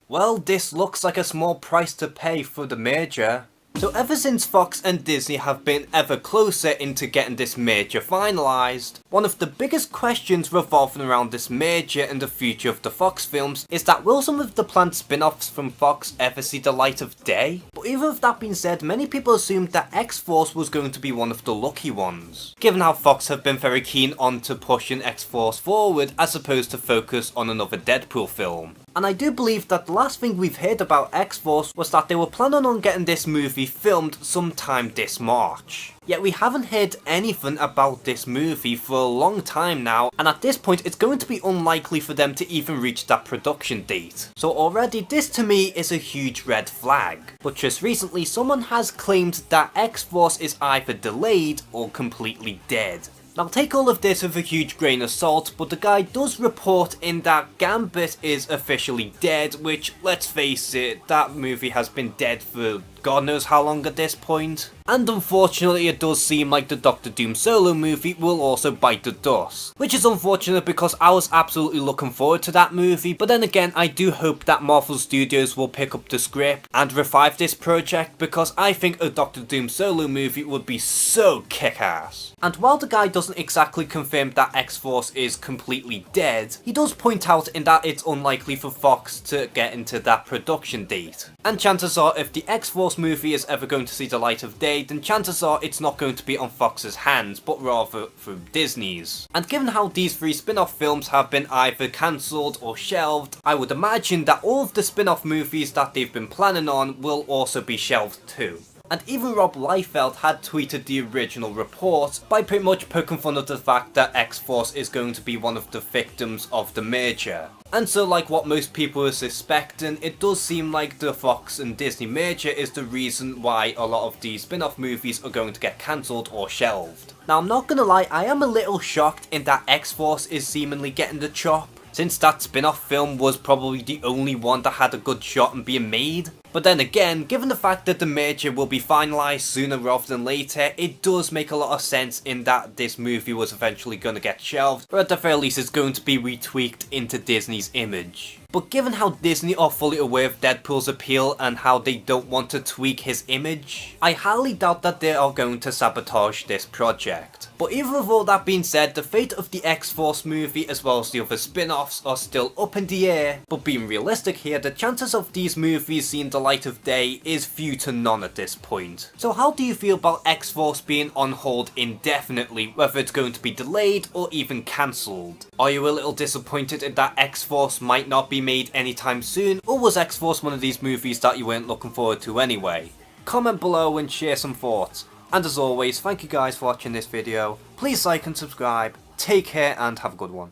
Well, this looks like a small price to pay for the merger. So ever since Fox and Disney have been ever closer into getting this merger finalised, one of the biggest questions revolving around this merger and the future of the Fox films is that will some of the planned spin-offs from Fox ever see the light of day? But even with that being said, many people assumed that X-Force was going to be one of the lucky ones, given how Fox have been very keen on to pushing X-Force forward as opposed to focus on another Deadpool film. And I do believe that the last thing we've heard about X-Force was that they were planning on getting this movie filmed sometime this March. Yet we haven't heard anything about this movie for a long time now, and at this point it's going to be unlikely for them to even reach that production date. So already this to me is a huge red flag. But just recently someone has claimed that X-Force is either delayed or completely dead. Now take all of this with a huge grain of salt, but the guy does report in that Gambit is officially dead, which, let's face it, that movie has been dead for God knows how long at this point. And unfortunately it does seem like the Doctor Doom solo movie will also bite the dust. Which is unfortunate because I was absolutely looking forward to that movie, but then again I do hope that Marvel Studios will pick up the script and revive this project because I think a Doctor Doom solo movie would be so kick-ass. And while the guy doesn't exactly confirm that X-Force is completely dead, he does point out in that it's unlikely for Fox to get into that production date. And chances are if the X-Force movie is ever going to see the light of day, then chances are it's not going to be on Fox's hands, but rather through Disney's. And given how these three spin-off films have been either cancelled or shelved, I would imagine that all of the spin-off movies that they've been planning on will also be shelved too. And even Rob Liefeld had tweeted the original report by pretty much poking fun at the fact that X-Force is going to be one of the victims of the merger. And so like what most people are suspecting, it does seem like the Fox and Disney merger is the reason why a lot of these spin-off movies are going to get cancelled or shelved. Now I'm not gonna lie, I am a little shocked in that X-Force is seemingly getting the chop, since that spin-off film was probably the only one that had a good shot in being made. But then again, given the fact that the merger will be finalised sooner rather than later, it does make a lot of sense in that this movie was eventually going to get shelved, or at the very least it's going to be retweaked into Disney's image. But given how Disney are fully aware of Deadpool's appeal and how they don't want to tweak his image, I highly doubt that they are going to sabotage this project. But even with all that being said, the fate of the X-Force movie as well as the other spin-offs are still up in the air, but being realistic here, the chances of these movies seeing the light of day is few to none at this point. So how do you feel about X-Force being on hold indefinitely, whether it's going to be delayed or even cancelled? Are you a little disappointed in that X-Force might not be made anytime soon, or was X-Force one of these movies that you weren't looking forward to anyway? Comment below and share some thoughts. And as always, thank you guys for watching this video. Please like and subscribe, take care and have a good one.